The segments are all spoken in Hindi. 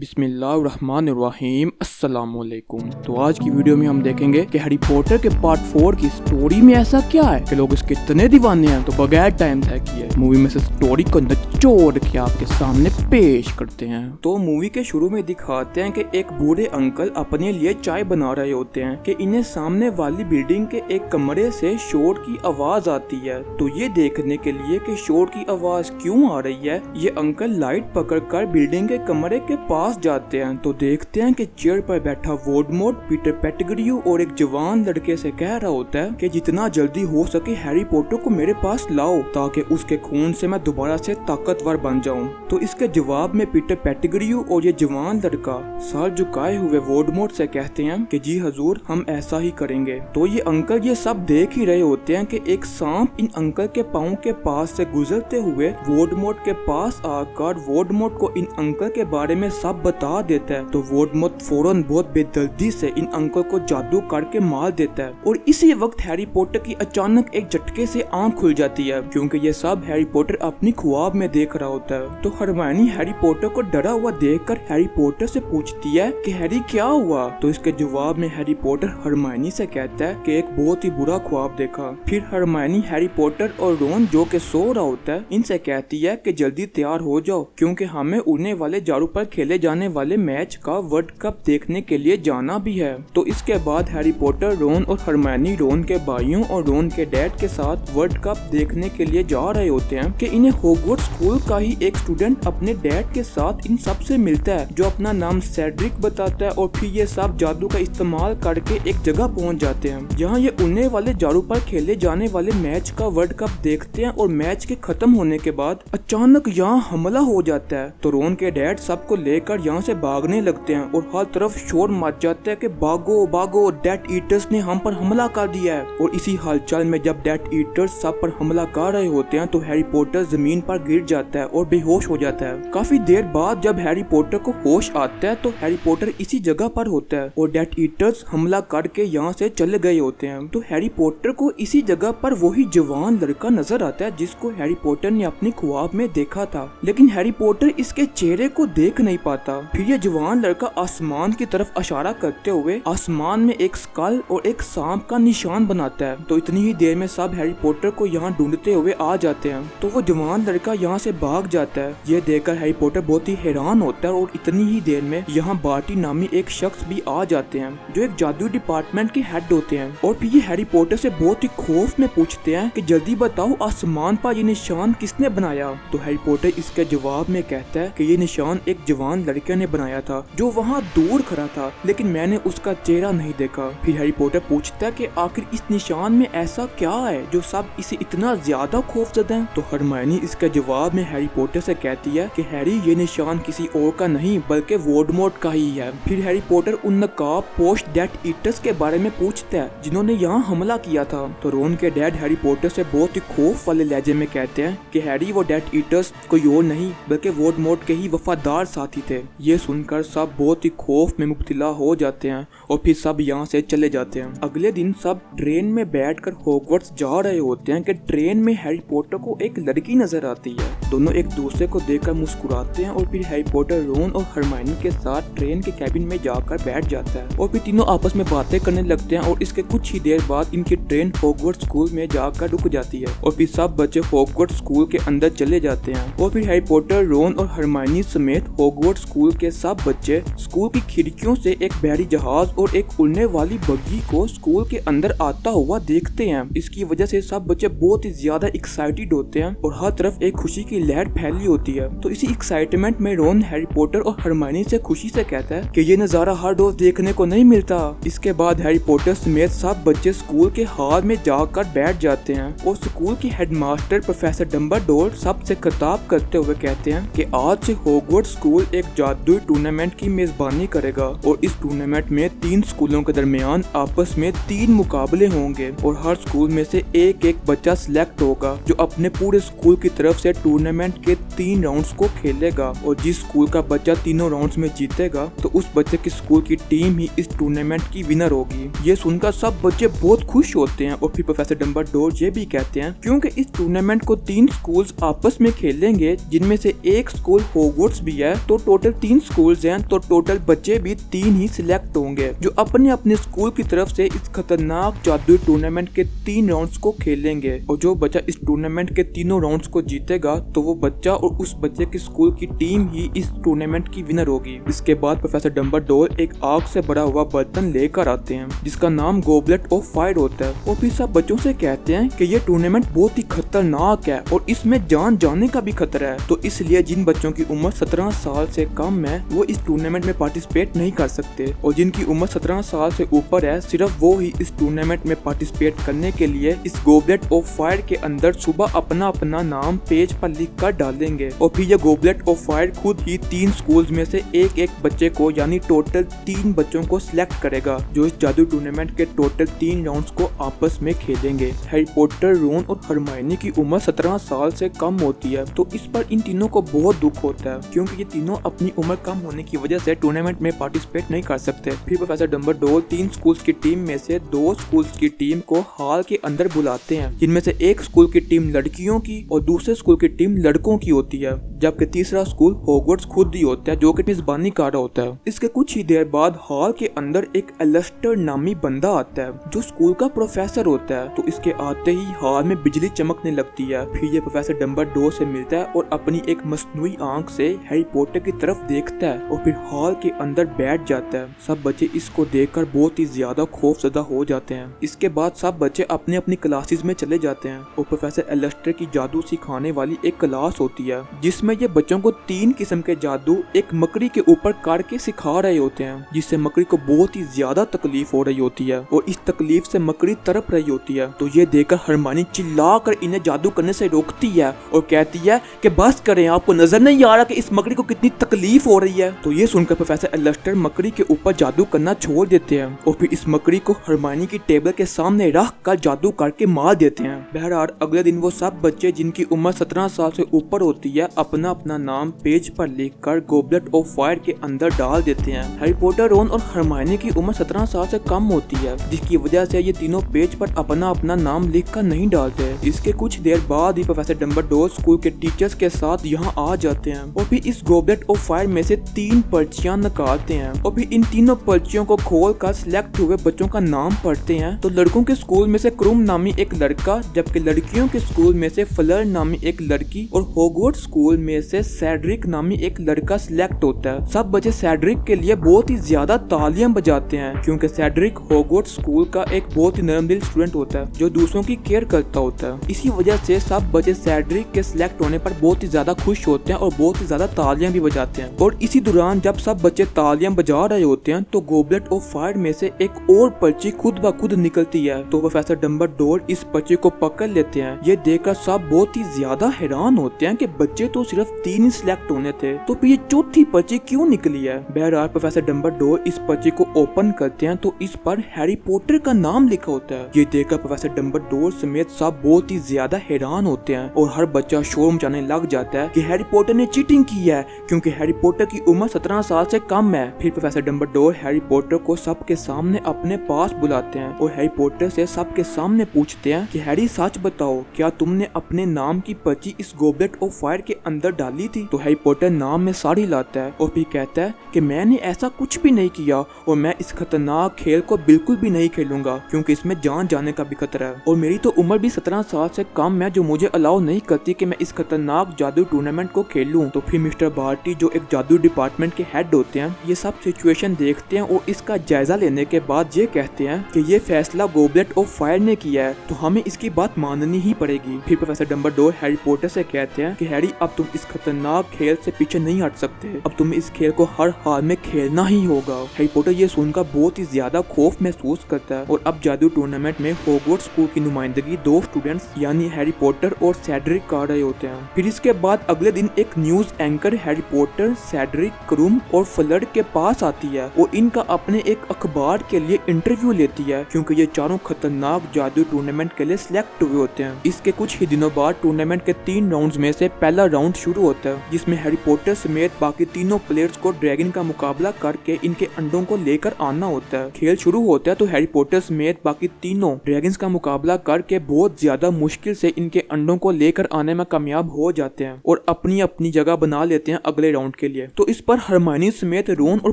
बिस्मिल्लाहिर्रहमानिर्रहीम अस्सलामुअलैकुम। तो आज की वीडियो में हम देखेंगे कि हैरी पॉटर के पार्ट 4 की स्टोरी में ऐसा क्या है कि लोग इसके इतने दीवाने हैं। तो बगैर टाइम तय किए मूवी में से स्टोरी को निचोड़ के आपके सामने पेश करते हैं। तो मूवी के शुरू में दिखाते हैं कि एक बूढ़े अंकल अपने लिए चाय बना रहे होते हैं कि इन्हें सामने वाली बिल्डिंग के एक कमरे से शोर की आवाज आती है। तो ये देखने के लिए कि शोर की आवाज क्यों आ रही है, ये अंकल लाइट पकड़कर बिल्डिंग के कमरे के पास जाते हैं। तो देखते हैं कि चेयर पर बैठा वोल्डेमॉर्ट पीटर पेटिग्रू और एक जवान लड़के से कह रहा होता है कि जितना जल्दी हो सके हैरी पॉटर को मेरे पास लाओ ताकि उसके खून से मैं दोबारा से ताकतवर बन जाऊं। तो इसके जवाब में पीटर पेटिग्रू और ये जवान लड़का सर झुकाए हुए वोल्डेमॉर्ट से कहते हैं कि जी हजूर, हम ऐसा ही करेंगे। तो ये अंकल ये सब देख ही रहे होते हैं कि एक सांप इन अंकल के पाँव के पास से गुजरते हुए वोल्डेमॉर्ट के पास आकर वोल्डेमॉर्ट को इन अंकल के बारे में सब बता देता है। तो वोल्डेमॉर्ट फौरन बहुत बेदर्दी से इन अंकल को जादू करके मार देता है। और इसी वक्त हैरी पॉटर की अचानक एक झटके से आंख खुल जाती है क्योंकि ये सब हैरी पॉटर अपनी ख्वाब में देख रहा होता है। तो हरमायनी हैरी पॉटर को डरा हुआ देखकर हैरी पॉटर से पूछती है कि हैरी क्या हुआ। तो इसके जवाब में हैरी पॉटर हरमायनी से कहता है कि एक बहुत ही बुरा ख्वाब देखा। फिर हरमायनी हैरी पॉटर और रोन जो के सो रहा होता है इनसे कहती है कि जल्दी तैयार हो जाओ क्योंकि हमें उड़ने वाले झाड़ू पर खेले जाने वाले मैच का वर्ल्ड कप देखने के लिए जाना भी है। तो इसके बाद हैरी पॉटर, रोन और हरमायनी रोन के भाइयों और रोन के डैड के साथ वर्ल्ड कप देखने के लिए जा रहे होते हैं कि इन्हें हॉगवर्ट्स स्कूल का ही एक स्टूडेंट अपने डैड के साथ इन सब से मिलता है जो अपना नाम सेड्रिक बताता है। और फिर ये सब जादू का इस्तेमाल करके एक जगह पहुंच जाते हैं जहां ये उड़ने वाले झाड़ू पर खेले जाने वाले मैच का वर्ल्ड कप देखते हैं। और मैच के खत्म होने के बाद अचानक यहाँ हमला हो जाता है। तो रोन के डैड सबको लेकर यहाँ से भागने लगते हैं और हर तरफ शोर मच जाता है कि भागो भागो, डेथ ईटर्स ने हम पर हमला कर दिया है। और इसी हलचल में जब डेथ ईटर्स सब पर हमला कर रहे होते हैं तो हैरी पॉटर जमीन पर गिर जाता है और बेहोश हो जाता है। काफी देर बाद जब हैरी पॉटर को होश आता है तो हैरी पॉटर इसी जगह पर होता है और डेथ ईटर्स हमला करके यहाँ से चले गए होते हैं। तो हैरी पॉटर को इसी जगह पर वही जवान लड़का नजर आता है जिसको हैरी पॉटर ने अपनी ख्वाब में देखा था, लेकिन हैरी पॉटर इसके चेहरे को देख नहीं पाता। फिर ये जवान लड़का आसमान की तरफ इशारा करते हुए आसमान में एक स्कल और एक सांप का निशान बनाता है। तो इतनी ही देर में सब हैरी पॉटर को यहाँ ढूंढते हुए आ जाते हैं। तो वो जवान लड़का यहाँ से भाग जाता है। ये देखकर हैरी पॉटर बहुत ही हैरान होता है और इतनी ही देर में यहाँ बार्टी नामी एक शख्स भी आ जाते हैं जो एक जादू डिपार्टमेंट के हेड होते हैं। और फिर ये हैरी पॉटर से बहुत ही खौफ में पूछते हैं कि जल्दी बताओ आसमान पर ये निशान किसने बनाया। तो हैरी पॉटर इसके जवाब में कहता है कि ये निशान एक जवान लड़के ने बनाया था जो वहाँ दूर खड़ा था, लेकिन मैंने उसका चेहरा नहीं देखा। फिर हैरी पॉटर पूछता है कि आखिर इस निशान में ऐसा क्या है जो सब इसे इतना ज्यादा खौफजदा है। तो हरमायनी इसके जवाब में हैरी पॉटर से कहती है कि हैरी ये निशान किसी और का नहीं बल्कि वोल्डेमॉर्ट का ही है। फिर हैरी पॉटर उन नकाब पोस्ट डेथ ईटर्स के बारे में पूछता है जिन्होंने यहाँ हमला किया था। तो रोन के डैड हैरी पॉटर से बहुत ही खौफ वाले लहजे में कहते हैं कि हैरी वो डेथ ईटर्स कोई और नहीं बल्कि वोल्डेमॉर्ट के ही वफादार साथी थे। ये सुनकर सब बहुत ही खौफ में मुब्तला हो जाते हैं और फिर सब यहाँ से चले जाते हैं। अगले दिन सब ट्रेन में बैठकर हॉगवर्ट्स जा रहे होते हैं कि ट्रेन में हैरी पॉटर को एक लड़की नजर आती है। दोनों एक दूसरे को देखकर मुस्कुराते हैं और फिर हैरी पॉटर रोन और हरमायनी के साथ ट्रेन के कैबिन में जाकर बैठ जाता है और फिर तीनों आपस में बातें करने लगते हैं। और इसके कुछ ही देर बाद इनकी ट्रेन हॉगवर्ट्स स्कूल में जाकर रुक जाती है और फिर सब बच्चे हॉगवर्ट्स स्कूल के अंदर चले जाते हैं। और फिर हैरी पॉटर, रोन और हरमायनी समेत हॉगवर्ट्स स्कूल के सब बच्चे स्कूल की खिड़कियों से एक बहरी जहाज और एक उड़ने वाली बग्गी को स्कूल के अंदर आता हुआ देखते हैं। इसकी वजह से सब बच्चे बहुत ही ज्यादा एक्साइटेड होते हैं और हर तरफ एक खुशी की लहर फैली होती है। तो इसी एक्साइटमेंट में रोन हैरी पॉटर और हरमायनी से खुशी से कहता है कि ये नजारा हर रोज देखने को नहीं मिलता। इसके बाद हैरी पॉटर समेत सब बच्चे स्कूल के हॉल में जाकर बैठ जाते हैं और स्कूल की हेडमास्टर प्रोफेसर डंबलडोर सबसे खिताब करते हुए कहते हैं कि आज से हॉगवर्ट्स स्कूल एक जादुई टूर्नामेंट की मेजबानी करेगा और इस टूर्नामेंट में 3 स्कूलों के दरमियान आपस में 3 मुकाबले होंगे और हर स्कूल में से एक एक बच्चा सिलेक्ट होगा जो अपने पूरे स्कूल की तरफ से टूर्नामेंट के 3 राउंड्स को खेलेगा। और जिस स्कूल का बच्चा तीनों राउंड्स में जीतेगा तो उस बच्चे की स्कूल की टीम ही इस टूर्नामेंट की विनर होगी। ये सुनकर सब बच्चे बहुत खुश होते हैं। और फिर प्रोफेसर डंबलडोर ये भी कहते हैं क्योंकि इस टूर्नामेंट को 3 स्कूल्स आपस में खेलेंगे जिनमें से एक स्कूल हॉगवर्ट्स भी है तो टोटल टोटल 3 स्कूल्स हैं तो टोटल बच्चे भी 3 ही सिलेक्ट होंगे जो अपने अपने स्कूल की तरफ से इस खतरनाक जादुई टूर्नामेंट के 3 राउंड्स को खेलेंगे और जो बच्चा इस टूर्नामेंट के तीनों राउंड्स को जीतेगा तो वो बच्चा और उस बच्चे की स्कूल की टीम ही इस टूर्नामेंट की विनर होगी। इसके बाद प्रोफेसर डम्बलडोर एक आग से भरा हुआ बर्तन लेकर आते हैं जिसका नाम गोबलेट ऑफ फायर होता है और फिर सब बच्चों से कहते हैं कि ये टूर्नामेंट बहुत ही खतरनाक है और इसमें जान जाने का भी खतरा है, तो इसलिए जिन बच्चों की उम्र 17 साल से कम है वो इस टूर्नामेंट में पार्टिसिपेट नहीं कर सकते और जिनकी उम्र 17 साल से ऊपर है सिर्फ वो ही इस टूर्नामेंट में पार्टिसिपेट करने के लिए इस गोबलेट ऑफ फायर के अंदर सुबह अपना अपना नाम पेज पर लिख कर डालेंगे और फिर ये गोबलेट ऑफ फायर खुद ही 3 स्कूल्स में से एक एक बच्चे को यानी टोटल 3 बच्चों को सिलेक्ट करेगा जो इस जादू टूर्नामेंट के टोटल 3 राउंड्स को आपस में खेलेंगे। हैरी पॉटर, रोन और हरमाइनी की उम्र 17 साल से कम होती है तो इस पर इन तीनों को बहुत दुख होता है क्योंकि ये तीनों अपनी उम्र कम होने की वजह से टूर्नामेंट में पार्टिसिपेट नहीं कर सकते। फिर प्रोफेसर डम्बलडोर 3 स्कूल्स की टीम में से 2 स्कूल्स की टीम को हॉल के अंदर बुलाते हैं जिनमें से एक स्कूल की टीम लड़कियों की और दूसरे स्कूल की टीम लड़कों की होती है जबकि तीसरा स्कूल हॉगवर्ट्स खुद ही होता है जो कि मेजबानी कर रहा होता है। इसके कुछ ही देर बाद हॉल के अंदर एक एलिस्टर नामी बंदा आता है जो स्कूल का प्रोफेसर होता है तो इसके आते ही हॉल में बिजली चमकने लगती है। फिर ये प्रोफेसर डम्बलडोर से मिलता है और अपनी एक मसनूई आंख से हैरी पॉटर की तरफ देखता है और फिर हॉल के अंदर बैठ जाता है। सब बच्चे इसको देखकर बहुत ही ज्यादा खौफजदा हो जाते हैं। इसके बाद सब बच्चे अपने अपनी क्लासेस में चले जाते हैं और प्रोफेसर एलिस्टर की जादू सिखाने वाली एक क्लास होती है जिसमें ये बच्चों को 3 किस्म के जादू एक मकड़ी के ऊपर करके सिखा रहे होते हैं जिससे मकड़ी को बहुत ही ज्यादा तकलीफ हो रही होती है और इस तकलीफ से मकड़ी तड़प रही होती है। तो ये देखकर हरमानी चिल्लाकर इन्हें जादू करने से रोकती है और कहती है कि बस करें, आपको नजर नहीं आ रहा कि इस मकड़ी को कितनी तकलीफ हो रही है। तो ये सुनकर प्रोफेसर एलिस्टर मकड़ी के ऊपर जादू करना छोड़ देते हैं और फिर इस मकड़ी को हरमानी की टेबल के सामने रख कर जादू करके मार देते हैं। बहरहाल अगले दिन वो सब बच्चे जिनकी उम्र 17 साल से ऊपर होती है अपना अपना नाम पेज पर लिखकर गोबलेट ऑफ फायर के अंदर डाल देते हैं। हैरी पॉटर, रोन और हरमाइनी की उम्र 17 साल से कम होती है जिसकी वजह से ये तीनों पेज पर अपना अपना नाम लिखकर नहीं डालते। इसके कुछ देर बाद ही प्रोफेसर डम्बलडोर स्कूल के टीचर्स के साथ यहाँ आ जाते हैं और फिर इस गोबलेट ऑफ फायर में से 3 पर्चियां निकालते हैं और फिर इन तीनों पर्चियों को खोल कर सिलेक्ट हुए बच्चों का नाम पढ़ते हैं। तो लड़कों के स्कूल में से क्रूम नामी एक लड़का जबकि लड़कियों के स्कूल में से फ्लर नामी एक लड़की और हॉगवर्ट्स स्कूल में से सेड्रिक नामी एक लड़का सिलेक्ट होता है। सब बच्चे सेड्रिक के लिए बहुत ही ज्यादा तालियां बजाते हैं क्योंकि सेड्रिक हॉगवर्ट्स स्कूल का एक बहुत ही नरम दिल स्टूडेंट होता है जो दूसरों की केयर करता होता है। इसी वजह से सब बच्चे सेड्रिक के सिलेक्ट होने पर बहुत ही ज्यादा खुश होते हैं और बहुत ही ज्यादा तालियां भी बजाते हैं। और इसी दौरान जब सब बच्चे तालियां बजा रहे होते हैं तो गोबलेट ऑफ फायर में से एक और पर्ची खुद ब खुद निकलती है। तो प्रोफेसर डम्बलडोर इस पर्ची को पकड़ लेते हैं। ये देखकर सब बहुत ही ज्यादा हैरान होते हैं कि बच्चे तो सिर्फ 3 ही सिलेक्ट होने थे तो फिर ये चौथी पर्ची क्यों निकली है। बहरहाल प्रोफेसर डम्बलडोर इस पर्ची को ओपन करते हैं तो इस पर हैरी पॉटर का नाम लिखा होता है। ये देखकर प्रोफेसर डम्बलडोर समेत सब बहुत ही ज्यादा हैरान होते हैं और हर बच्चा शोर मचाने लग जाता है कि हैरी पॉटर ने चीटिंग की है क्योंकि हैरी पॉटर की उम्र 17 साल से कम है। फिर प्रोफेसर डम्बलडोर हैरी पॉटर को सबके सामने अपने पास बुलाते हैं और हैरी पॉटर से सबके सामने पूछते हैं कि हैरी सच बताओ, क्या तुमने अपने नाम की पर्ची इस गोबलेट ऑफ फायर के अंदर डाली थी? तो हैरी पॉटर नाम में साड़ी लाता है और फिर कहता है कि मैंने ऐसा कुछ भी नहीं किया और मैं इस खतरनाक खेल को बिल्कुल भी नहीं खेलूंगा क्योंकि इसमें जान जाने का भी खतरा है और मेरी तो उम्र भी 17 साल से कम है जो मुझे अलाउ नहीं करती कि मैं इस खतरनाक जादू टूर्नामेंट को खेलूं। तो फिर मिस्टर बार्टी जो एक जादू डिपार्टमेंट के हेड होते हैं ये सब सिचुएशन देखते हैं और इसका जायजा लेने के बाद ये कहते हैं कि ये फैसला गोबलेट ऑफ फायर ने किया है तो हमें इसकी बात माननी ही पड़ेगी। फिर प्रोफेसर डम्बलडोर हैरी पॉटर से कहते हैं कि हैरी अब तुम इस खतरनाक खेल से पीछे नहीं हट सकते, अब तुम्हें इस खेल को हर हाल में खेलना ही होगा। हैरी पॉटर ये सुनकर बहुत ही ज्यादा खौफ महसूस करता है और अब जादू टूर्नामेंट में हॉगवर्ट्स स्कूल की नुमाइंदगी 2 स्टूडेंट्स यानी हैरी पॉटर और सेड्रिक कर रहे होते हैं। फिर इसके बाद अगले दिन एक news anchor Harry Potter, Cedric, Krum और फ्लड के पास आती है और इनका अपने एक अखबार के लिए इंटरव्यू लेती है क्योंकि ये चारों खतरनाक जादू टूर्नामेंट के लिए सिलेक्ट हुए होते हैं। इसके कुछ ही दिनों बाद टूर्नामेंट के 3 राउंड्स में से पहला राउंड शुरू होता है, जिसमें हैरी पॉटर समेत बाकी तीनों प्लेयर्स को ड्रैगन का मुकाबला करके इनके अंडों को लेकर आना होता है। खेल शुरू होता है तो हैरी पॉटर समेत बाकी तीनों ड्रैगन्स का मुकाबला करके बहुत ज्यादा मुश्किल से इनके अंडों को लेकर आने में कामयाब हो जाते हैं और अपनी अपनी जगह बना लेते हैं अगले राउंड के लिए। तो इस पर हरमाइनी समेत रोन और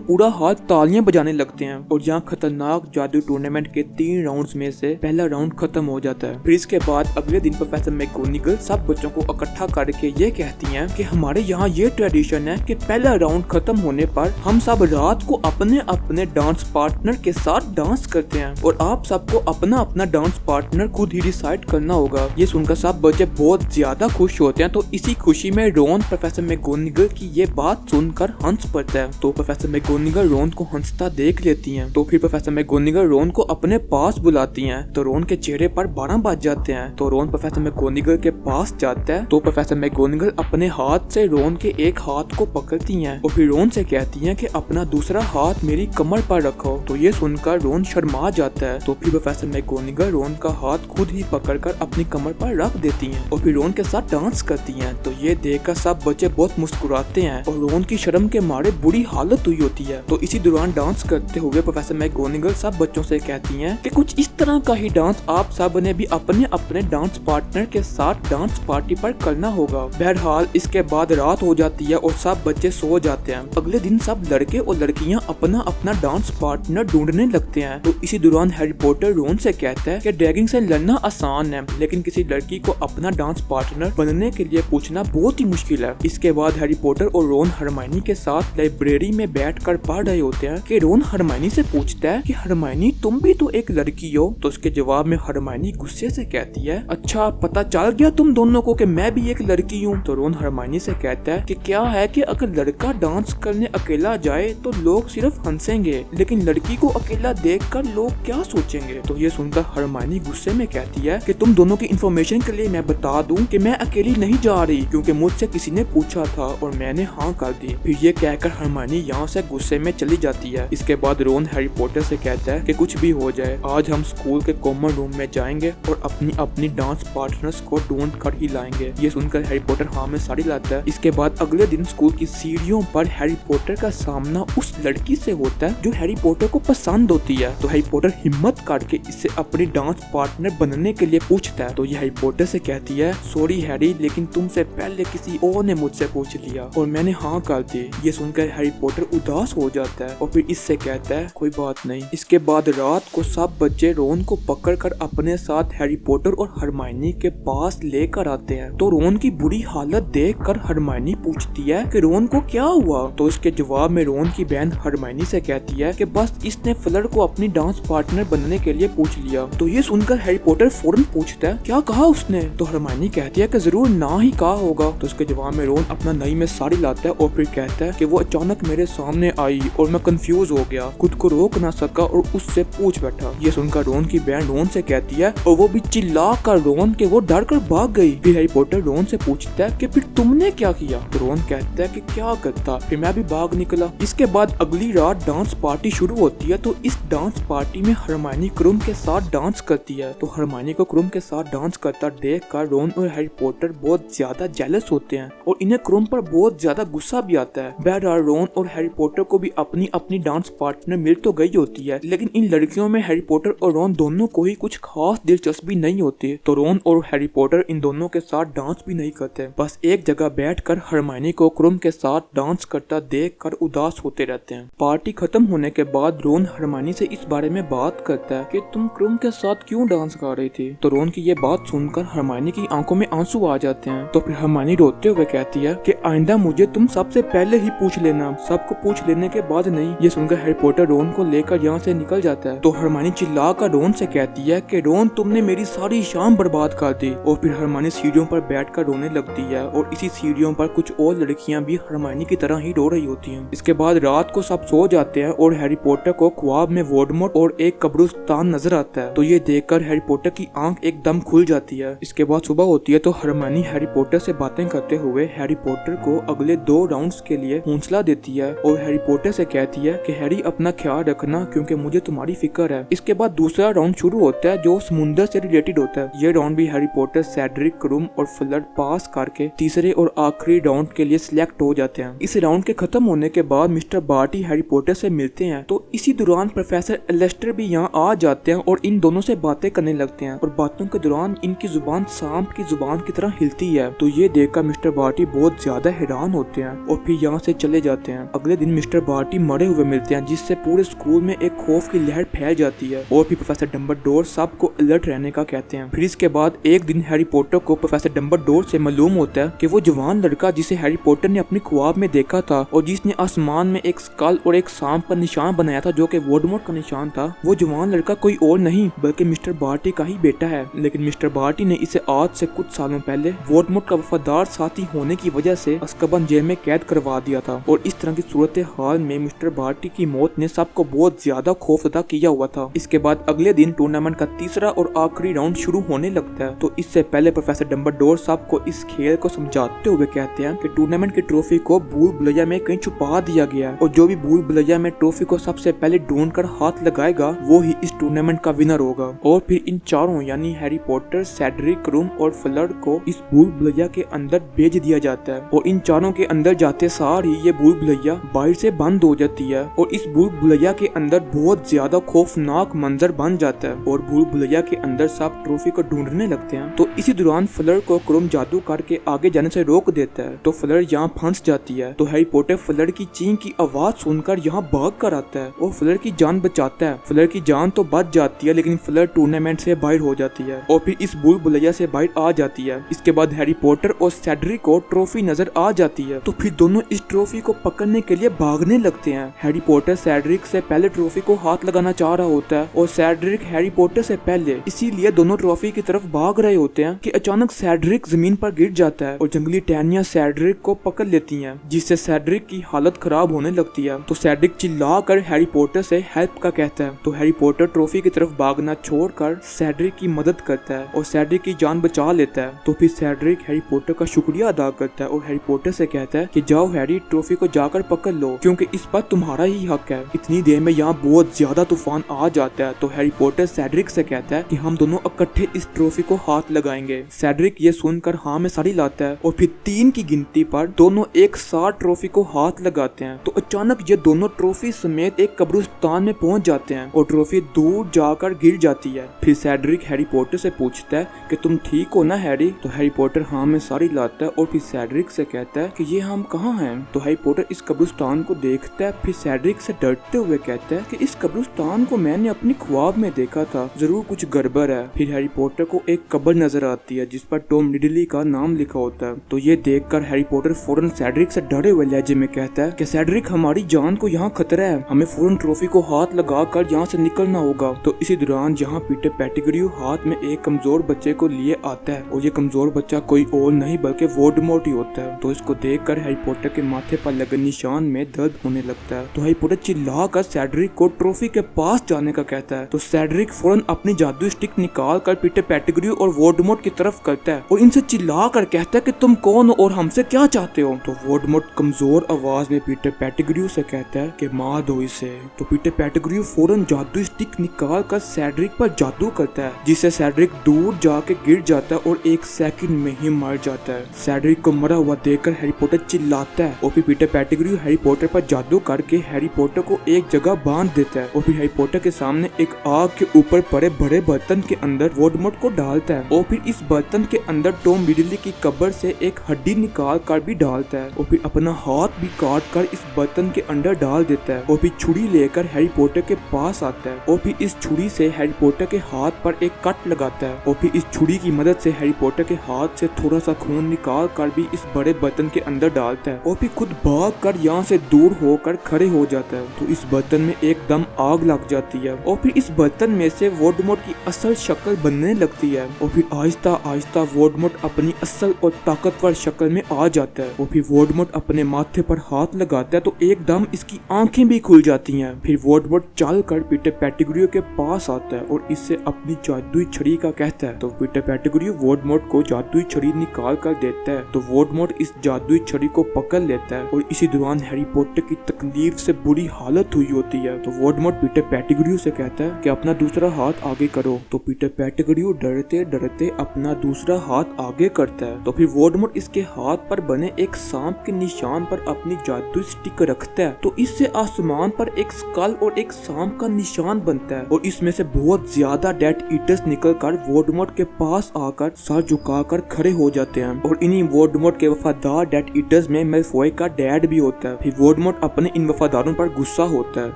पूरा हाल तालियां बजाने लगते हैं और यहाँ खतरनाक जादू टूर्नामेंट के 3 राउंड्स में से पहला राउंड खत्म हो जाता है। फिर इसके बाद अगले दिन प्रोफेसर मैगोनिगल सब बच्चों को इकट्ठा करके ये कहती हैं कि हमारे यहाँ ये ट्रेडिशन है कि पहला राउंड खत्म होने पर हम सब रात को अपने अपने डांस पार्टनर के साथ डांस करते हैं और आप सबको अपना अपना डांस पार्टनर खुद ही डिसाइड करना होगा। ये सुनकर सब बच्चे बहुत ज्यादा खुश होते हैं। तो इसी खुशी में रोन प्रोफेसर मैगोनिगल की ये बात सुनकर हंस पड़ता है। तो प्रोफेसर मैगोनिगल रोन को हंसता देख लेती हैं। तो फिर प्रोफेसर मैगोनिगल रोन को अपने पास बुलाती हैं। तो रोन के चेहरे पर 12 बज जाते हैं। तो रोन प्रोफेसर मैगोनिगल के पास जाता है। तो प्रोफेसर मैगोनिगल अपने हाथ से रोन के एक हाथ को पकड़ती हैं और फिर रोन से कहती हैं कि अपना दूसरा हाथ मेरी कमर पर रखो। तो ये सुनकर रोन शर्मा जाता है। तो फिर प्रोफेसर मैगोनिगल रोन का हाथ खुद ही पकड़कर अपनी कमर पर रख देती हैं और फिर रोन के साथ डांस करती हैं। तो ये देखकर सब बच्चे बहुत मुस्कुराते हैं और रोन की शर्म के मारे बुरी हालत हुई होती है। तो इसी दौरान डांस करते हुए प्रोफेसर मैगोनिगल सब बच्चों से कहती हैं कि कुछ इस तरह का ही डांस आप सब ने भी अपने अपने डांस पार्टनर के साथ डांस पार्टी पर करना होगा। बहरहाल इसके बाद रात हो जाती है और सब बच्चे सो जाते हैं। अगले दिन सब लड़के और लड़कियां अपना अपना डांस पार्टनर ढूंढने लगते हैं। तो इसी दौरान हैरी पॉटर रोन से कहता है कि ड्रैगन से लड़ना आसान है, लेकिन किसी लड़की को अपना डांस पार्टनर बनने के लिए पूछना बहुत ही मुश्किल है। इसके बाद हैरी पॉटर और रोन हरमाइनी के साथ लाइब्रेरी में बैठकर पढ़ रहे होते हैं कि रोन हरमाइनी से पूछता है कि हरमाइनी तुम भी तो एक लड़की हो। तो उसके जवाब में हरमाइनी गुस्से से कहती है अच्छा पता चल गया तुम दोनों को कि मैं भी एक लड़की हूँ। तो रोन हरमाइनी से कहता है कि क्या है कि अगर लड़का डांस करने अकेला जाए तो लोग सिर्फ हंसेंगे, लेकिन लड़की को अकेला देखकर लोग क्या सोचेंगे। तो ये सुनकर हरमाइनी गुस्से में कहती है कि तुम दोनों की इंफॉर्मेशन के लिए मैं बता दूं कि मैं अकेली नहीं जा रही, क्योंकि मुझसे किसी ने पूछा था और मैंने हाँ कर दी। फिर ये कहकर हरमाइनी यहाँ से गुस्से में चली जाती है। इसके बाद रोन हैरी पॉटर से कहता है कि कुछ भी हो जाए आज हम स्कूल के कॉमन रूम में जाएंगे और अपनी अपनी डांस पार्टनर्स को ढूंढ कर ही लाएंगे। ये सुनकर हैरी पॉटर हाँ में साड़ी लाता है। इसके बाद अगले दिन स्कूल की सीढ़ियों पर हैरी पॉटर का सामना उस लड़की से होता है जो हैरी पॉटर को पसंद होती है। तो हैरी पॉटर हिम्मत करके इससे अपनी डांस पार्टनर बनने के लिए पूछता है। तो ये हैरी पॉटर से कहती है सॉरी हैरी, लेकिन तुमसे पहले किसी और ने मुझसे पूछ लिया और मैंने हाँ कर दी। ये सुनकर हैरी पॉटर उदास हो जाता है और फिर इससे कहता है कोई बात नहीं। इसके बाद रात को सब बच्चे रोन को पकड़कर अपने साथ हैरी पॉटर और हरमाइनी के पास लेकर आते हैं। तो रोन की बुरी हालत देखकर हरमाइनी पूछती है कि रोन को क्या हुआ। तो इसके जवाब में रोन की बहन हरमाइनी से कहती है कि बस इसने फ्लर को अपनी डांस पार्टनर बनने के लिए पूछ लिया। तो ये सुनकर हैरी पॉटर फौरन पूछता है क्या कहा उसने। तो हरमाइनी कहती है कि जरूर ना ही कहा होगा। तो उसके जवाब में रोन अपना नई में साड़ी लाता है और फिर कहता है कि वो अचानक मेरे सामने आई और मैं कंफ्यूज हो गया, खुद को रोक ना सका और उससे पूछ बैठा। ये सुनकर रोन की बहन रोन से कहती है और वो भी चिल्ला कर रोन के वो डर कर भाग गई। फिर हैरी पॉटर रोन से पूछता है कि फिर तुमने क्या किया। तो रोन कहता है कि क्या करता, फिर मैं भी भाग निकला। इसके बाद अगली रात डांस पार्टी शुरू होती है। तो इस डांस पार्टी में हरमाइनी क्रुम के साथ डांस करती है। तो हरमाइनी को क्रुम के साथ डांस करता देखकर रोन और हैरी पॉटर बहुत ज्यादा जेलस होते हैं और इन्हें क्रुम पर बहुत ज्यादा गुस्सा भी आता है। बहरहाल रोन और हैरी पॉटर को भी अपनी अपनी डांस पार्टनर मिल तो गई होती है, लेकिन इन लड़कियों में हैरी पॉटर और रोन दोनों को ही कुछ खास दिलचस्पी नहीं होती। तो रोन और हैरी पॉटर इन दोनों के साथ डांस भी नहीं करते, बस एक जगह बैठकर हरमाइनी को क्रुम के साथ डांस करता देखकर उदास होते रहते हैं। पार्टी खत्म होने के बाद रोन हरमाइनी से इस बारे में बात करता है कि तुम क्रुम के साथ क्यों डांस कर रही थी। तो रोन की ये बात सुनकर हरमाइनी की आंखों में आंसू आ जाते हैं। तो फिर हरमाइनी रोते हुए कहती है कि आइंदा मुझे तुम सबसे पहले ही पूछ लेना, सबको पूछ लेने के बाद नहीं। ये सुनकर हैरी पॉटर रोन को लेकर यहाँ से निकल जाता है। तो हरमाइनी चिल्लाकर रोन से कहती है कि रोन तुमने मेरी सारी शाम बर्बाद कर दी। और फिर हरमाइनी सीढ़ियों पर बैठकर रोने लगती है और इसी सीढ़ियों पर कुछ और लड़कियां भी हरमाइनी की तरह ही रो रही होती हैं। इसके बाद रात को सब सो जाते हैं और हैरी पॉटर को ख्वाब में वोल्डेमॉर्ट और एक कब्रिस्तान नजर आता है। तो ये देखकर हैरी पॉटर की आंख एकदम खुल जाती है। इसके बाद सुबह होती है तो हरमाइनी हैरी पॉटर से बातें करते हुए हैरी पॉटर को अगले 2 राउंड्स के लिए हौसला देती है और हैरी पॉटर से कहती है कि हैरी अपना ख्याल रखना क्योंकि मुझे तुम्हारी फिक्र है। इसके बाद दूसरा राउंड शुरू होता है जो समुंदर से रिलेटेड होता है। ये राउंड भी हैरी पॉटर, सेड्रिक, क्रुम और फ्लड पास करके तीसरे तीसरे और आखिरी राउंड के लिए सिलेक्ट हो जाते हैं। इस राउंड के खत्म होने के बाद मिस्टर बार्टी हैरी पॉटर से मिलते हैं, तो इसी दौरान प्रोफेसर एलेस्टर भी यहाँ आ जाते हैं और इन दोनों से बातें करने लगते हैं और बातों के दौरान इनकी जुबान सांप की जुबान की तरह हिलती है। तो ये देखकर मिस्टर बार्टी बहुत ज्यादा हैरान होते हैं और फिर यहाँ से चले जाते हैं। अगले दिन मिस्टर बार्टी मरे हुए मिलते हैं, जिससे पूरे स्कूल में एक खौफ की लहर फैल जाती है और फिर प्रोफेसर डंबलडोर सबको अलर्ट रहने का कहते हैं। फिर इसके बाद एक दिन हैरी पॉटर को प्रोफेसर डंबलडोर से मालूम होता है कि वो जवान लड़का जिसे हैरी पॉटर ने अपनी ख्वाब में देखा था और जिसने आसमान में एक स्कल और एक सांप का निशान बनाया था जो कि वोल्डेमॉर्ट का निशान था, वो जवान लड़का कोई और नहीं बल्कि मिस्टर बार्टी का ही बेटा है। लेकिन मिस्टर बार्टी ने इसे आज से कुछ सालों पहले वोल्डेमॉर्ट का वफादार साथी होने की वजह से अज़्काबान जेल में कैद करवा दिया था और इस तरह की सूरत हाल में मिस्टर बार्टी की मौत ने सबको बहुत ज्यादा खौफजदा किया हुआ था। इसके बाद अगले दिन टूर्नामेंट का तीसरा और आखिरी राउंड शुरू होने लगता है। तो इससे पहले प्रोफेसर डंबलडोर सबको इस खेल को समझाते हुए कहते हैं कि टूर्नामेंट की ट्रॉफी को भूल भुलैया में कहीं छुपा दिया गया है और जो भी भूल भुलैया में ट्रॉफी को सबसे पहले ढूंढ कर हाथ लगाएगा वो ही इस टूर्नामेंट का विनर होगा। और फिर इन चारों यानी हैरी पॉटर, सेड्रिक, क्रूम और फ्लड को इस भूल भुलैया के अंदर भेज दिया जाता है और इन चारों के अंदर जाते सार ही ये भूल भुलैया बाहर से बंद हो जाती है और इस भूल भुलैया के अंदर बहुत ज्यादा खौफनाक मंजर बन जाता है और भूल भुलैया के अंदर सब ट्रॉफी को ढूंढने लगते हैं। तो इसी दौरान फ्लड को क्रूम जादू करके आगे जाने से रोक देता है, तो फ्लड यहाँ फंस जाती है। तो हैरी पॉटर फ्लड की चीख की आवाज सुनकर यहाँ भाग कर आता है और फ्लड की जान बचाता है। फ्लड की जान तो बच जाती है लेकिन फ्लड टूर्नामेंट से बाहर हो जाती है और फिर इस भूल भुलैया से बाहर आ जाती है। इसके बाद हैरी पॉटर और सेड्रिक को ट्रॉफी नजर आ जाती है, तो फिर दोनों इस ट्रॉफी को पकड़ने के लिए भागने लगते हैं। हैरी पॉटर सेड्रिक से पहले ट्रॉफी को हाथ लगाना चाह रहा होता है और सेड्रिक हैरी पॉटर से पहले, इसीलिए दोनों ट्रॉफी की तरफ भाग रहे होते हैं कि अचानक सेड्रिक जमीन पर गिर जाता है और जंगली टहनियां सेड्रिक को पकड़ लेती हैं, जिससे सेड्रिक की हालत खराब होने लगती है। तो सेड्रिक चिल्लाकर हैरी पॉटर से हेल्प का कहता है, तो हैरी पॉटर ट्रॉफी की तरफ भागना छोड़कर सेड्रिक की मदद करता है और सेड्रिक की जान बचा लेता है। तो फिर सेड्रिक हैरी पॉटर का शुक्रिया अदा करता है और हैरी पॉटर से कहता है कि जाओ हैरी, ट्रॉफी को जाकर पकड़ लो क्योंकि इस पर तुम्हारा ही हक है। इतनी देर में यहाँ बहुत ज्यादा तूफान आ जाता है, तो हैरी पॉटर सेड्रिक से कहता है कि हम दोनों इकट्ठे इस ट्रॉफी को हाथ लगाएंगे। सेड्रिक ये सुनकर हाँ में साड़ी लाता है और फिर 3 की गिनती पर दोनों एक साथ ट्रॉफी को हाथ लगाते हैं। तो अचानक ये दोनों ट्रॉफी समेत एक कब्रिस्तान में पहुंच जाते हैं और ट्रॉफी दूर जाकर गिर जाती है। फिर सेड्रिक हैरी पॉटर से पूछता है कि तुम ठीक हो ना हैरी? तो हैरी पॉटर हाँ में साड़ी लाता है और फिर सेड्रिक से कहता है कि ये हम कहाँ हैं? तो हैरी पॉटर इस कब्रिस्तान को देखता है, फिर सेड्रिक से डरते हुए कहता है कि इस कब्रिस्तान को मैंने अपनी ख्वाब में देखा था, जरूर कुछ गड़बड़ है। फिर हैरी पॉटर को एक कब्र नजर आती है जिस पर टॉम रिडली का नाम लिखा होता है। तो ये देखकर हैरी पॉटर फौरन सेड्रिक से डरे हुए लहजे में कहता है कि सेड्रिक, हमारी जान को यहाँ खतरा है, हमें फौरन ट्रॉफी को हाथ लगाकर यहाँ से निकलना होगा। तो इसी दौरान यहाँ पीटर पेटिग्र्यू हाथ में एक कमजोर बच्चे को लिए आता है और ये कमजोर बच्चा कोई और नहीं बल्कि वोल्डेमॉर्ट ही होता है। तो इसको देखकर हैरी पॉटर के माथे पर लगे निशान में दर्द होने लगता है। तो हैरी पॉटर चिल्लाकर सेड्रिक को ट्रॉफी के पास जाने का कहता है। तो सेड्रिक फौरन अपनी जादुई स्टिक निकाल कर पीटर पेटिग्र्यू और वोल्डेमॉर्ट की तरफ करता है और इनसे चिल्लाकर कहता है कि तुम कौन हो और हमसे क्या चाहते हो? तो वोल्डेमॉर्ट कमजोर आवाज में पीटर पेटिग्र्यू से कहता है कि मार दो इसे। तो पीटर पेटिग्र्यू फौरन जादुई स्टिक निकाल कर सेड्रिक पर जादू करता है, जिससे सेड्रिक दूर जाके गिर जाता है और 1 सेकंड में ही मर जाता है। सेड्रिक को मरा हुआ देखकर हैरी पॉटर चिल्लाता है और फिर पीटर पेटिग्र्यू हैरी पॉटर पर जादू करके हैरी पॉटर को एक जगह बांध देता है और फिर हैरी पॉटर के सामने एक आग के ऊपर पड़े बड़े बर्तन के अंदर वोल्डेमॉर्ट को डालता है और फिर इस बर्तन के अंदर टॉम रिडली की कब्र से एक हड्डी निकाल कर भी डालता है और फिर अपना हाथ भी काट कर इस बर्तन के अंदर डाल देता है और फिर छुरी लेकर हैरी पॉटर के पास आता है और फिर इस छुरी से हैरी पॉटर के हाथ पर एक कट लगाता है और फिर इस छुरी की मदद से हैरी पॉटर के हाथ से थोड़ा सा खून निकाल कर भी इस बड़े बर्तन के अंदर डालता है और फिर खुद भाग कर यहाँ से दूर होकर खड़े हो जाता है। तो इस बर्तन में एकदम आग लग जाती है और फिर इस बर्तन में से वोल्डेमॉर्ट की असल शक्ल बनने लगती है और फिर आहिस्ता आहिस्ता वोल्डेमॉर्ट अपनी असल और ताकतवर शक्ल में आ जाता है और फिर वोल्डेमॉर्ट अपने माथे पर हाथ लगाता है तो एकदम इसकी आंखें भी खुल जाती हैं। फिर वोल्डेमॉर्ट चल कर पीटर पेटिग्र्यू के पास आता है और इससे अपनी जादुई छड़ी का कहता है। तो पीटर पेटिग्र्यू वोल्डेमॉर्ट को जादुई छड़ी निकाल कर देता है तो वोल्डेमॉर्ट इस जादुई छड़ी को पकड़ लेता है और इसी दौरान हैरी पॉटर की तकलीफ से बुरी हालत हुई होती है। तो वोल्डेमॉर्ट पीटर पेटिग्र्यू से कहता है कि अपना दूसरा हाथ आगे करो। तो पीटर पेटिग्र्यू डरते डरते अपना दूसरा हाथ आगे करता है तो फिर वोल्डेमॉर्ट इसके हाथ पर बने एक सांप के निशान पर अपनी जादुई स्टिक रखता है तो इससे आसमान पर एक स्कल और एक सांप का निशान बनता है और इसमें से बहुत ज्यादा डेथ ईटर्स निकलकर वोल्डेमॉर्ट के पास आकर सर झुकाकर खड़े हो जाते हैं और इन्हीं वोल्डेमॉर्ट के वफादार डेथ ईटर्स में मैलफॉय का डैड भी होता है। फिर वोल्डेमॉर्ट अपने इन वफादारों पर गुस्सा होता है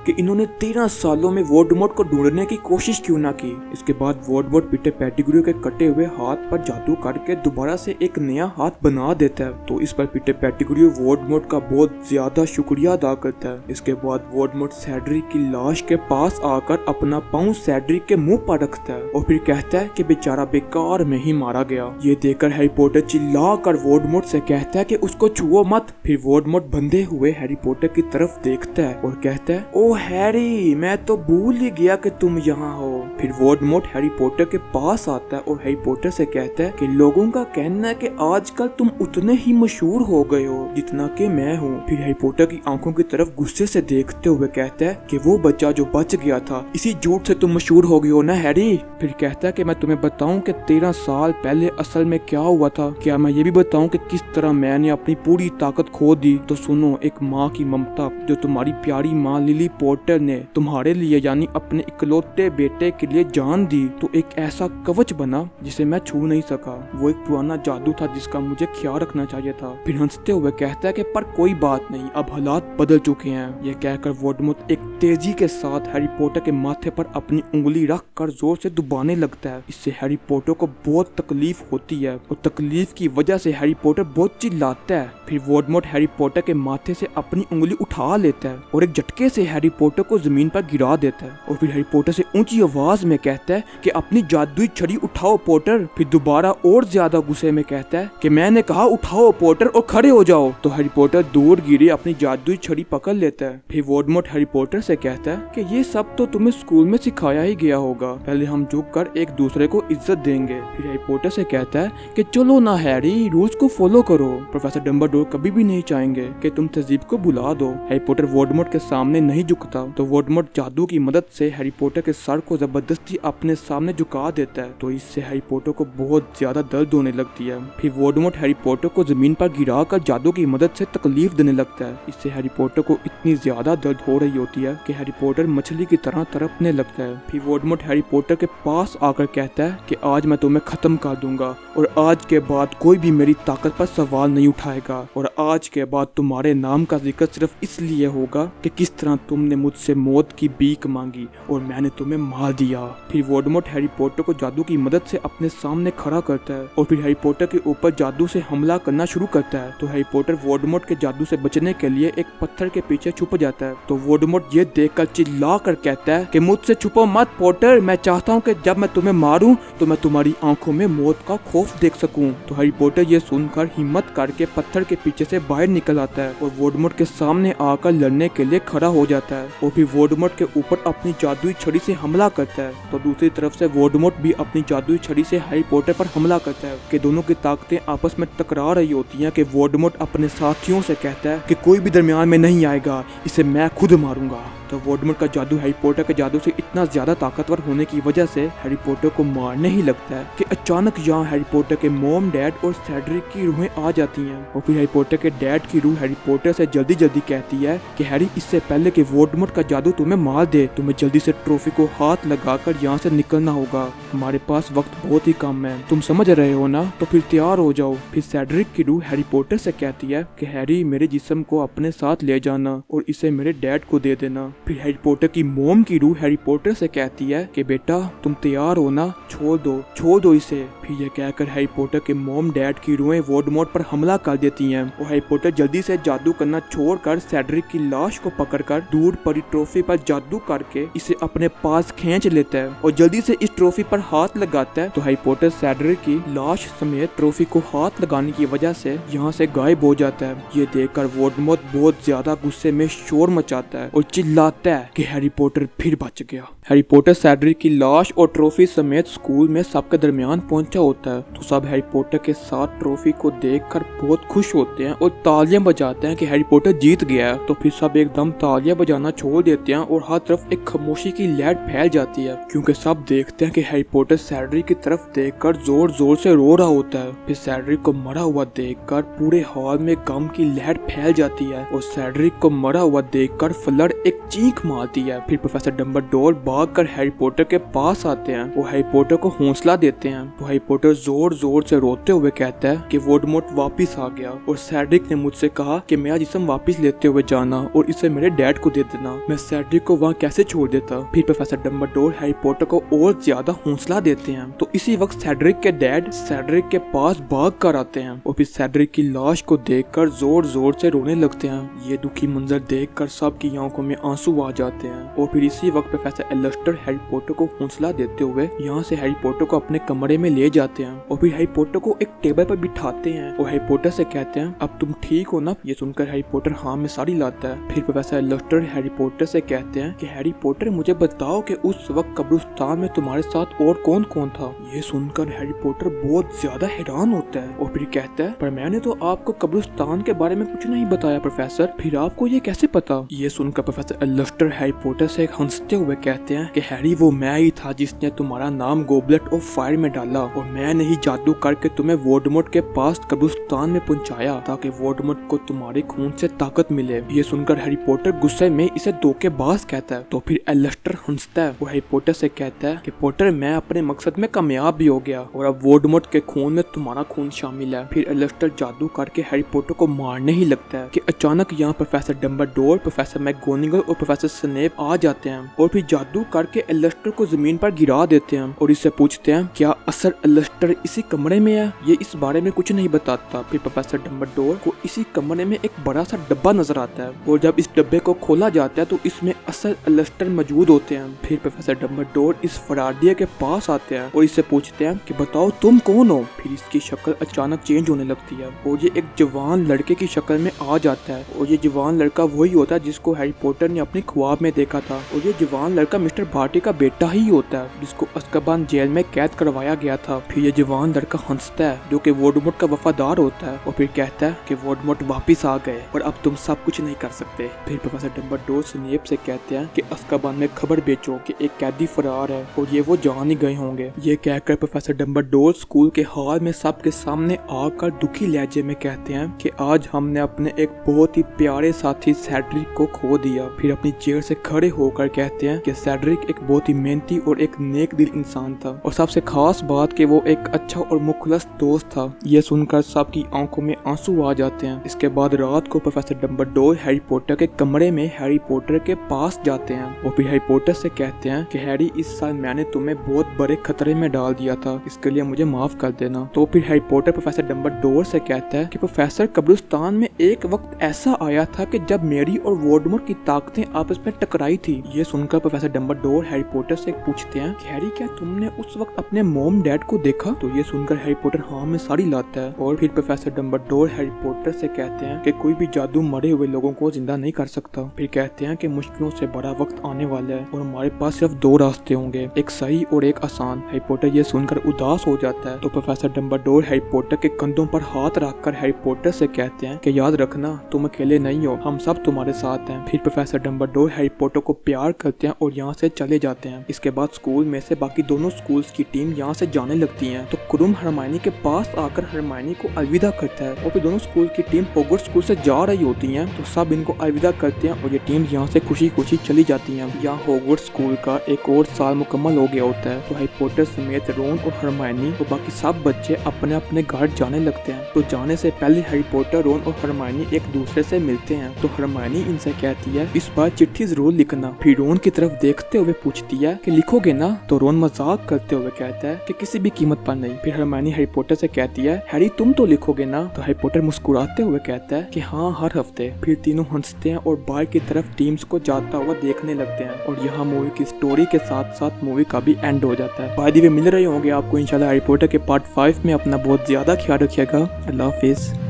कि इन्होंने 13 सालों में वोल्डेमॉर्ट को ढूंढने की कोशिश क्यों ना की। इसके बाद वोल्डेमॉर्ट पीटर पेटिग्रू के कटे हुए हाथ पर जादू करके दोबारा से एक नया हाथ बना देता है तो इस पर पीटर पेटिग्रू वोल्डेमॉर्ट का बहुत ज्यादा शुक्रिया अदा करता है। इसके बाद वोल्डेमॉर्ट सेड्रिक की लाश के पास आकर अपना पाँव सेड्रिक के मुंह पर रखता है और फिर कहता है कि बेचारा बेकार में ही मारा गया। ये देखकर हैरी पॉटर चिल्लाकर वोल्डेमॉर्ट से कहता है कि उसको छुओ मत। फिर वोल्डेमॉर्ट बंधे हुए हैरी पॉटर की तरफ देखता है और कहता है ओ हैरी मैं तो भूल ही गया कि तुम यहाँ हो। फिर वोल्डेमॉर्ट हैरी पॉटर के पास आता है और हैरी पॉटर से कहता है कि लोगों का कहना है कि आजकल तुम उतने ही मशहूर हो गए हो जितना कि मैं हूँ। फिर हैरी पॉटर की आंखों की तरफ गुस्से से देखते हुए कहता है कि वो बच्चा जो बच गया था इसी झूठ से तुम मशहूर हो गए हो ना हैरी। फिर कहता है कि मैं तुम्हें बताऊं कि 13 साल पहले असल में क्या हुआ था। क्या मैं ये भी बताऊं कि किस तरह मैंने अपनी पूरी ताकत खो दी। तो सुनो, एक माँ की ममता जो तुम्हारी प्यारी माँ लिली पॉटर ने तुम्हारे लिए यानी अपने इकलौते बेटे के लिए जान दी तो एक ऐसा कवच बना जिसे मैं छू नहीं सका। वो एक पुराना जादू था जिसका मुझे ख्याल रखना चाहिए था। फिर हंसते हुए कहता है कि पर कोई बात नहीं, अब हालात बदल चुके हैं। ये कहकर वोल्डेमॉर्ट एक तेजी के साथ हैरी पॉटर के माथे पर अपनी उंगली रख कर जोर से दबाने लगता है। इससे हैरी पॉटर को बहुत तकलीफ होती है और तकलीफ की वजह से हैरी पॉटर बहुत चिल्लाता है। फिर वोल्डेमॉर्ट हैरी पॉटर के माथे से अपनी उंगली उठा लेता है और एक झटके से हैरी पॉटर को जमीन पर गिरा देता है और फिर हैरी पॉटर से ऊंची आवाज में कहता है कि अपनी जादुई छड़ी उठाओ पॉटर। फिर दोबारा और ज्यादा गुस्से में कहता है कि मैंने कहा उठाओ पॉटर और खड़े हो जाओ। तो हैरी पॉटर दूर गिरी अपनी जादुई छड़ी पकड़ लेता है। फिर वोल्डेमॉर्ट हैरी पॉटर से कहता है कि ये सब तो तुम्हें स्कूल में सिखाया ही गया होगा, पहले हम झुक कर एक दूसरे को इज्जत देंगे। फिर हैरी पॉटर से कहता है कि चलो ना हैरी, रूल्स को फॉलो करो। प्रोफेसर डंबलडोर कभी भी नहीं चाहेंगे कि तुम तहजीब को भुला दो। हैरी पॉटर वोल्डेमॉर्ट के सामने नहीं झुकता तो वोल्डेमॉर्ट जादू की मदद से हैरी पॉटर के सर को जबरदस्ती अपने सामने झुका देता है तो इससे हैरी पॉटर को बहुत ज्यादा दर्द होने लगती है। फिर वोल्डेमॉर्ट हैरी पॉटर को जमीन पर गिरा कर जादू की मदद से तकलीफ देने लगता है। इससे हैरी पॉटर को इतनी ज्यादा दर्द हो रही होती है कि हैरी पॉटर मछली की तरह तड़पने लगता है। फिर वोल्डेमॉर्ट हैरी पॉटर के पास आकर कहता है कि आज मैं तुम्हें खत्म कर दूंगा और आज के बाद कोई भी मेरी ताकत पर सवाल नहीं उठाएगा और आज के बाद तुम्हारे नाम का जिक्र सिर्फ इसलिए होगा कि किस तरह तुमने मुझसे मौत की भीख मांगी और मैंने तुम्हें मार दिया। फिर वोल्डेमॉर्ट हैरी पॉटर को जादू की मदद से अपने सामने खड़ा करता है और फिर हैरी पॉटर के ऊपर जादू से हमला करना शुरू करता है। तो हैरी पॉटर वोल्डेमॉर्ट के जादू से बचने के लिए एक पत्थर के पीछे छुप जाता है। तो वोल्डेमॉर्ट ये देखकर चिल्ला कर कहता है कि मुझसे छुपो मत पॉटर, मैं चाहता हूँ कि जब मैं तुम्हें मारूं तो मैं तुम्हारी आंखों में मौत का खौफ देख सकूं। तो हैरी पॉटर ये सुनकर हिम्मत करके पत्थर के पीछे से बाहर निकल आता है और वोल्डेमॉर्ट के सामने आकर लड़ने के लिए खड़ा हो जाता है और फिर वोल्डेमॉर्ट के ऊपर अपनी जादुई छड़ी से हमला करता है। तो दूसरी तरफ से वोल्डेमॉर्ट भी अपनी जादुई छड़ी से हैरी पॉटर पर हमला करता है कि दोनों की ताकतें आपस में टकरा रही होती हैं कि वोल्डेमॉर्ट अपने साथियों से कहता है कि कोई भी दरमियान में नहीं आएगा, इसे मैं खुद मारूंगा। तो वोल्डेमॉर्ट का जादू हैरी पॉटर के जादू से इतना ज्यादा ताकतवर होने की वजह से हैरी पॉटर को मारने ही लगता है कि अचानक यहाँ हैरी पॉटर के मॉम, डैड और सेड्रिक की रूहें आ जाती हैं और फिर हैरी पॉटर के डैड की रूह हैरी पॉटर से जल्दी जल्दी कहती है कि हैरी, इससे पहले कि वोल्डेमॉर्ट का जादू तुम्हें मार दे तुम्हें जल्दी से ट्रॉफी को हाथ लगाकर यहाँ से निकलना होगा, हमारे पास वक्त बहुत ही कम है, तुम समझ रहे हो ना, तो फिर तैयार हो जाओ। फिर सेड्रिक की रूह हैरी पॉटर से कहती है कि हैरी, मेरे जिस्म को अपने साथ ले जाना और इसे मेरे डैड को दे देना। फिर हैरी पॉटर की मोम की रूह हैरी पॉटर से कहती है कि बेटा तुम तैयार हो ना, छोड़ दो इसे। फिर यह कहकर हैरी पॉटर के मोम, डैड की रूहें वोल्डेमॉर्ट पर हमला कर देती हैं और हैरी पॉटर जल्दी से जादू करना छोड़कर सेड्रिक की लाश को पकड़कर दूर पड़ी ट्रॉफी पर जादू करके इसे अपने पास खींच लेता है और जल्दी से इस ट्रॉफी पर हाथ लगाता है। तो हैरी पॉटर सेड्रिक की लाश समेत ट्रॉफी को हाथ लगाने की वजह से यहाँ से गायब हो जाता है। ये देखकर वोल्डेमॉर्ट बहुत ज्यादा गुस्से में शोर मचाता है और चिल्लाता है कि हैरी पॉटर फिर बच गया। हैरी पॉटर सेड्रिक की लाश और ट्रॉफी समेत स्कूल में सबके दरमियान पहुंचा होता है तो सब हैरी पॉटर के साथ ट्रॉफी को देखकर बहुत खुश होते हैं और तालियां बजाते हैं कि हैरी पॉटर जीत गया है। तो फिर सब एकदम तालियां बजाना छोड़ देते हैं और हर तरफ एक खामोशी की लहर फैल जाती है है क्योंकि सब देखते हैं कि हैरी पॉटर सेड्रिक की तरफ देखकर जोर जोर से रो रहा होता है। फिर सेड्रिक को मरा हुआ देखकर पूरे हॉल में गम की लहर फैल जाती है और सेड्रिक को मरा हुआ देखकर फ्लर एक चीख मारती है। फिर प्रोफेसर डंबलडोर भागकर हैरी पॉटर के पास आते हैं। वो हैरी पॉटर को हौसला देते हैं। तो हैरी पॉटर जोर जोर से रोते हुए कहता है कि वोल्डेमॉर्ट वापिस आ गया और सेड्रिक ने मुझसे कहा कि मेरा जिस्म वापिस लेते हुए जाना और इसे मेरे डैड को दे देना। मैं सेड्रिक को वहाँ कैसे छोड़ देता। फिर प्रोफेसर डंबलडोर हैरी पॉटर को और ज्यादा हौसला देते हैं। तो इसी वक्त सेड्रिक के डैड सेड्रिक के पास भाग कर आते हैं और फिर सेड्रिक की लाश को देखकर जोर जोर से रोने लगते हैं। ये दुखी मंजर देखकर सबकी आंखों में आंसू आ जाते हैं और फिर इसी वक्त प्रोफेसर एलिस्टर हैरी पॉटर को हौसला देते हुए यहाँ से हैरी पॉटर को अपने कमरे में ले जाते हैं और फिर हैरी पॉटर को एक टेबल पर बिठाते हैं और हैरी पॉटर से कहते हैं अब तुम ठीक हो ना। ये सुनकर हैरी पॉटर हाँ में साड़ी लाता है। फिर प्रोफेसर एलिस्टर हैरी पॉटर से कहते हैं कि हैरी पॉटर मुझे बताओ कि उस वक्त कब्रिस्तान में तुम्हारे साथ और कौन कौन था। ये सुनकर हैरी पॉटर बहुत ज्यादा हैरान होता है और फिर कहता है पर मैंने तो आपको कब्रिस्तान के बारे में कुछ नहीं बताया प्रोफेसर, फिर आपको ये कैसे पता। ये सुनकर प्रोफेसर एलिस्टर हैरी पॉटर से हंसते हुए कहते हैं कि हैरी वो मैं ही था जिसने तुम्हारा नाम गोबलेट ऑफ फायर में डाला और मैंने ही जादू करके तुम्हें वोल्डेमॉर्ट के पास कब्रिस्तान में पहुंचाया ताकि वोल्डेमॉर्ट को तुम्हारे खून से ताकत मिले। ये सुनकर हैरी पॉटर गुस्से में इसे धोखेबाज कहता है। तो फिर एलिस्टर हंसता है। वो हैरी पॉटर से कहता है कि पॉटर मैं अपने मकसद में कामयाब भी हो गया और अब वोल्डेमॉर्ट के खून में तुम्हारा खून शामिल है। फिर एलिस्टर जादू करके हैरी पॉटर को मारने ही लगता है कि अचानक यहाँ प्रोफेसर डंबलडोर, प्रोफेसर मैगोनिगल और प्रोफेसर स्नेप आ जाते हैं और फिर जादू करके एलिस्टर को जमीन पर गिरा देते हैं और इससे पूछते हैं क्या असर एलिस्टर इसी कमरे में है। ये इस बारे में कुछ नहीं बताता। फिर प्रोफेसर डंबलडोर को इसी कमरे में एक बड़ा सा डब्बा नजर आता है और जब इस डब्बे को खोला जाता है तो इसमें असर एलिस्टर मौजूद होते हैं। फिर प्रोफेसर डंबलडोर इस फराडिया के पास आते हैं और इससे पूछते हैं कि बताओ तुम कौन हो। फिर इसकी शक्ल अचानक चेंज होने लगती है और ये एक जवान लड़के की शक्ल में आ जाता है और ये जवान लड़का वही होता है जिसको हैरी पॉटर ने अपने ख्वाब में देखा था और ये जवान लड़का मिस्टर बार्टी का बेटा ही होता है जिसको अज़्काबान जेल में कैद करवाया गया था। फिर ये जवान लड़का हंसता है जो कि वोल्डेमॉर्ट का वफादार होता है और फिर कहता है कि वोल्डेमॉर्ट वापिस आ गए और अब तुम सब कुछ नहीं कर सकते। फिर प्रोफेसर डंबलडोर स्नेप से कहते हैं कि अज़्काबान में खबर बेचो कि एक कैदी फरार है और ये वो जान ही गए होंगे। ये कहकर प्रोफेसर डंबलडोर स्कूल के हॉल में सबके सामने आकर दुखी लहजे में कहते हैं कि आज हमने अपने एक बहुत ही प्यारे साथी सेड्रिक को खो दिया। फिर अपनी चेयर से खड़े होकर कहते हैं कि सेड्रिक एक बहुत ही मेहनती और एक नेक दिल इंसान था और सबसे खास बात कि वो एक अच्छा और मुखलस दोस्त था। ये सुनकर सबकी आंखों में आंसू आ जाते हैं। इसके बाद रात को प्रोफेसर डंबलडोर हैरी पॉटर के कमरे में हैरी पॉटर के पास जाते हैं और फिर हैरी पॉटर से कहते हैं कि हैरी इस साल मैंने तुम्हें बहुत बड़े खतरे में डाल दिया था, इसके लिए मुझे माफ कर देना। तो फिर हैरी पॉटर प्रोफेसर डंबलडोर से कहता है कि प्रोफेसर कब्रिस्तान में एक वक्त ऐसा आया था कि जब मेरी और वोल्डेमॉर्ट की ताकतें आपस में टकराई थी। ये सुनकर प्रोफेसर डंबलडोर हैरी पॉटर से पूछते हैं कि हैरी क्या तुमने उस वक्त अपने मॉम डैड को देखा। तो ये सुनकर हैरी पॉटर हाँ में साड़ी लाता है और फिर प्रोफेसर डंबलडोर हैरी पॉटर से कहते हैं कि कोई भी जादू मरे हुए लोगों को जिंदा नहीं कर सकता। फिर कहते हैं कि मुश्किलों से बड़ा वक्त आने वाला है और हमारे पास सिर्फ दो रास्ते होंगे, एक सही और एक आसान। हैरी पॉटर ये सुनकर उदास हो जाता है। तो प्रोफेसर डंबलडोर हैरी पॉटर के कंधों पर हाथ रखकर हैरी पॉटर से कहते हैं कि याद रखना तुम अकेले नहीं हो, हम सब तुम्हारे साथ हैं। फिर प्रोफेसर डंबलडोर हैरी पॉटर को प्यार करते हैं और यहाँ से चले जाते हैं। इसके बाद स्कूल में से बाकी दोनों स्कूल्स की टीम यहाँ से जाने लगती है। तो क्रुम हरमाइनी के पास आकर हरमाइनी को अलविदा करता है और फिर दोनों स्कूल की टीम हॉगवर्ट्स स्कूल से जा रही होती है। तो सब इनको अलविदा करते हैं और ये टीम यहाँ से खुशी खुशी चली जाती है। यहाँ हॉगवर्ट्स स्कूल का एक और साल मुकम्मल हो गया होता है। तो हैरी पॉटर समेत रोन और हरमाइनी और बाकी सब बच्चे अपने अपने घर जाने लगते हैं। तो जाने से पहले हैरी पॉटर, रोन और हरमाइनी एक दूसरे से मिलते हैं। तो हरमाइनी इनसे कहती है इस बार चिट्ठी जरूर लिखना। फिर रोन की तरफ देखते हुए पूछती है कि लिखोगे ना। तो रोन मजाक करते हुए कहता है कि किसी भी कीमत पर नहीं। फिर हरमाइनी हैरी पॉटर से कहती है हैरी तुम तो लिखोगे ना। तो हैरी पॉटर मुस्कुराते हुए कहता है कि हाँ हर हफ्ते। फिर तीनों हंसते हैं और बाहर की तरफ टीम्स को जाता हुआ देखने लगते हैं और यहाँ मूवी की स्टोरी के साथ साथ मूवी का भी एंड हो जाता है। बाय द वे मिल रहे होंगे आपको इंशाल्लाह हैरी पॉटर के पार्ट 5 में। अपना बहुत ज्यादा ख्याल रखिएगा। अल्लाह हाफिज।